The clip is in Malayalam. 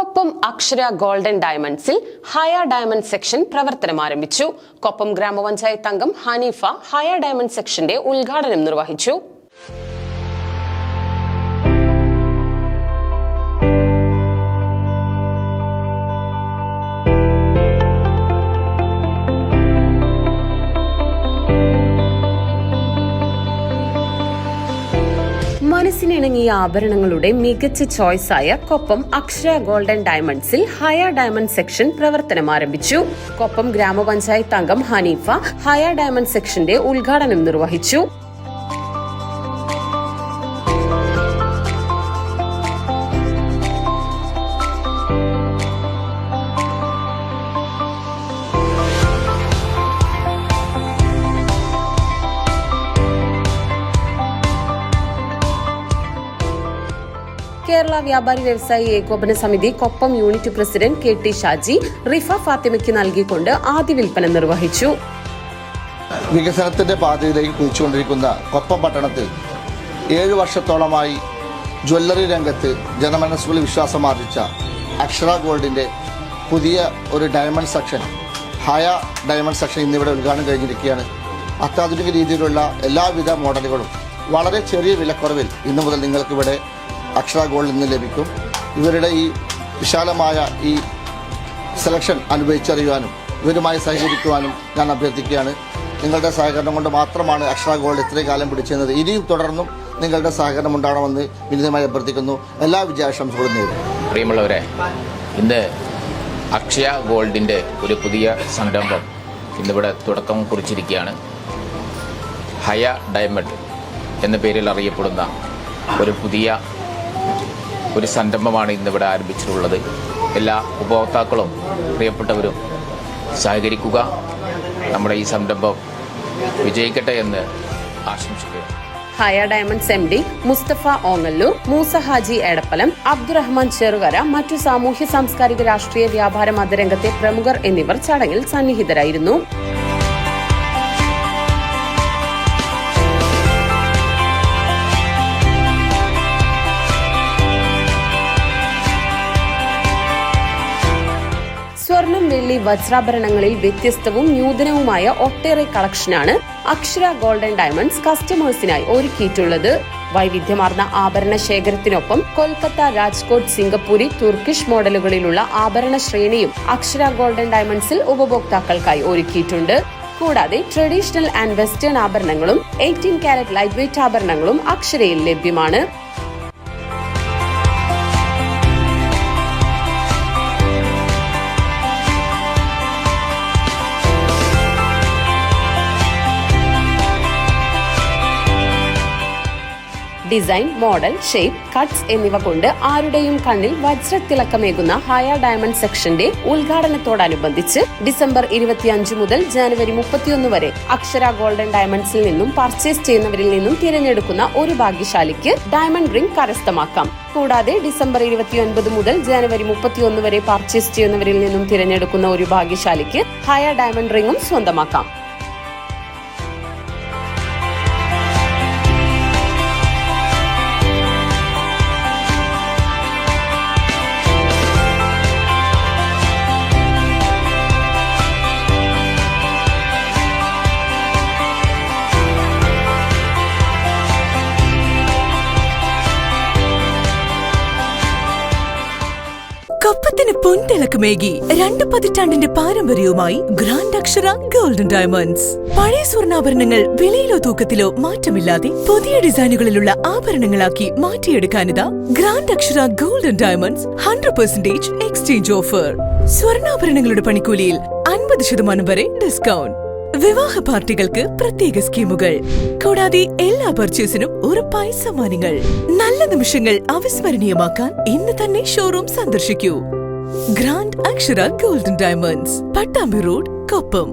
കൊപ്പം അക്ഷര ഗോൾഡൻ ഡയമണ്ട്സിൽ ഹയ ഡയമണ്ട് സെക്ഷൻ പ്രവർത്തനം ആരംഭിച്ചു. കൊപ്പം ഗ്രാമപഞ്ചായത്ത് അംഗം ഹനീഫ ഹയ ഡയമണ്ട് സെക്ഷന്റെ ഉദ്ഘാടനം നിർവഹിച്ചു. മനസ്സിനിണങ്ങിയ ആഭരണങ്ങളുടെ മികച്ച ചോയ്സായ കൊപ്പം അക്ഷര ഗോൾഡൻ ഡയമണ്ട്സിൽ ഹയ ഡയമണ്ട് സെക്ഷൻ പ്രവർത്തനം ആരംഭിച്ചു. കൊപ്പം ഗ്രാമപഞ്ചായത്ത് അംഗം ഹനീഫ ഹയ ഡയമണ്ട് സെക്ഷന്റെ ഉദ്ഘാടനം നിർവഹിച്ചു. കേരള വ്യാപാരി വ്യവസായി ഏകോപന സമിതി Koppam unit president KT Shaji Rifa ഫാത്തിമയ്ക്ക് നൽകിക്കൊണ്ട് ആദ്യ വിൽപ്പന നിർവഹിച്ചു. വികസനത്തിന്റെ പാതയിലേക്ക് കുതിച്ചുകൊണ്ടിരിക്കുന്ന കൊപ്പം പട്ടണത്തിൽ 7 വർഷത്തോളമായി ജ്വല്ലറി രംഗത്ത് ജനമനസ്സുകളിൽ വിശ്വാസമാർജിച്ച അക്ഷര ഗോൾഡിന്റെ പുതിയ ഒരു ഡയമണ്ട് സെക്ഷൻ ഹയ ഡയമണ്ട് സെക്ഷൻ ഇന്നിവിടെ ഉദ്ഘാടനം കഴിഞ്ഞിരിക്കുകയാണ്. അത്യാധുനിക രീതിയിലുള്ള എല്ലാവിധ മോഡലുകളും വളരെ ചെറിയ വിലക്കുറവിൽ ഇന്നു മുതൽ നിങ്ങൾക്കിവിടെ അക്ഷര ഗോൾഡിൽ നിന്ന് ലഭിക്കും. ഇവരുടെ ഈ വിശാലമായ ഈ സെലക്ഷൻ അനുഭവിച്ചറിയുവാനും ഇവരുമായി സഹകരിക്കുവാനും ഞാൻ അഭ്യർത്ഥിക്കുകയാണ്. നിങ്ങളുടെ സഹകരണം കൊണ്ട് മാത്രമാണ് അക്ഷര ഗോൾഡ് ഇത്രയും കാലം പിടിച്ചിരുന്നത്. ഇനിയും തുടർന്നും നിങ്ങളുടെ സഹകരണം ഉണ്ടാവണമെന്ന് വിനീതമായി അഭ്യർത്ഥിക്കുന്നു. എല്ലാ വിജയാശംസകളും നേടും. പ്രിയമുള്ളവരെ, ഇന്ന് അക്ഷയ ഗോൾഡിൻ്റെ ഒരു പുതിയ സംരംഭം ഇന്നിവിടെ തുടക്കം കുറിച്ചിരിക്കുകയാണ്. ഹയ ഡയമണ്ട് എന്ന പേരിൽ അറിയപ്പെടുന്ന ഒരു പുതിയ സംരംഭമാണ് ഇന്നിവിടെ ആരംഭിച്ചിട്ടുള്ളത്. എല്ലാ ഉപഭോക്താക്കളും പ്രിയപ്പെട്ടവരും സഹകരിക്കുക. നമ്മുടെ ഈ സംരംഭം വിജയിക്കട്ടെ എന്ന് ആശംസിക്കുക. ഹയ ഡയമണ്ട്സ് MD മുസ്തഫ ഓങ്ങല്ലൂർ, മൂസ ഹാജി എടപ്പലം, അബ്ദുറഹ്മാൻ ചെറുകര, മറ്റു സാമൂഹ്യ സാംസ്കാരിക രാഷ്ട്രീയ വ്യാപാര മതരംഗത്തെ പ്രമുഖർ എന്നിവർ ചടങ്ങിൽ സന്നിഹിതരായിരുന്നു. സ്വർണം, വെള്ളി, വജ്രാഭരണങ്ങളിൽ വ്യത്യസ്തവും നൂതനവുമായ ഒട്ടേറെ കളക്ഷനാണ് അക്ഷര ഗോൾഡൻ ഡയമണ്ട്സ് കസ്റ്റമേഴ്സിനായി ഒരുക്കിയിട്ടുള്ളത്. വൈവിധ്യമാർന്ന ആഭരണ ശേഖരത്തിനൊപ്പം കൊൽക്കത്ത, രാജ്കോട്ട്, സിംഗപ്പൂരി, തുർക്കിഷ് മോഡലുകളിലുള്ള ആഭരണ ശ്രേണിയും അക്ഷര ഗോൾഡൻ ഡയമണ്ട്സിൽ ഉപഭോക്താക്കൾക്കായി ഒരുക്കിയിട്ടുണ്ട്. കൂടാതെ ട്രഡീഷണൽ ആൻഡ് വെസ്റ്റേൺ ആഭരണങ്ങളും 18 കാരറ്റ് ലൈറ്റ് വെയ്റ്റ് ആഭരണങ്ങളും അക്ഷരയിൽ ലഭ്യമാണ്. ഡിസൈൻ, മോഡൽ, ഷേപ്പ്, കട്ട്സ് എന്നിവ കൊണ്ട് ആരുടെയും കണ്ണിൽ വജ്രത്തിളക്കമേകുന്ന ഹയ ഡയമണ്ട് സെക്ഷന്റെ ഉദ്ഘാടനത്തോടനുബന്ധിച്ച് ഡിസംബർ 25 മുതൽ ജനുവരി 31 വരെ അക്ഷര ഗോൾഡൻ ഡയമണ്ട്സിൽ നിന്നും പർച്ചേസ് ചെയ്യുന്നവരിൽ നിന്നും തിരഞ്ഞെടുക്കുന്ന ഒരു ഭാഗ്യശാലിക്ക് ഡയമണ്ട് റിംഗ് കരസ്ഥമാക്കാം. കൂടാതെ ഡിസംബർ 29 മുതൽ ജനുവരി 31 വരെ പർച്ചേസ് ചെയ്യുന്നവരിൽ നിന്നും തിരഞ്ഞെടുക്കുന്ന ഒരു ഭാഗ്യശാലിക്ക് ഹയ ഡയമണ്ട് റിംഗും സ്വന്തമാക്കാം. കൊപ്പത്തിന് പൊൻതിളക്കമേകി 2 പതിറ്റാണ്ടിന്റെ പാരമ്പര്യവുമായി ഗ്രാൻഡ് അക്ഷര ഗോൾഡൻ ഡയമണ്ട്സ്. പഴയ സ്വർണ്ണാഭരണങ്ങൾ വിലയിലോ തൂക്കത്തിലോ മാറ്റമില്ലാതെ പുതിയ ഡിസൈനുകളിലുള്ള ആഭരണങ്ങളാക്കി മാറ്റിയെടുക്കാനിതാ ഗ്രാൻഡ് അക്ഷര ഗോൾഡൻ ഡയമണ്ട്സ് 100% എക്സ്ചേഞ്ച് ഓഫർ. സ്വർണ്ണാഭരണങ്ങളുടെ പണിക്കൂലിയിൽ 50% വരെ ഡിസ്കൗണ്ട്. വിവാഹ പാർട്ടികൾക്ക് പ്രത്യേക സ്കീമുകൾ. കൂടാതെ എല്ലാ പർച്ചേസിനും ഉറപ്പായ സമ്മാനങ്ങൾ. നല്ല നിമിഷങ്ങൾ അവിസ്മരണീയമാക്കാൻ ഇന്ന് തന്നെ ഷോറൂം സന്ദർശിക്കൂ. ഗ്രാൻഡ് അക്ഷര golden diamonds, Pattambi road, Koppam.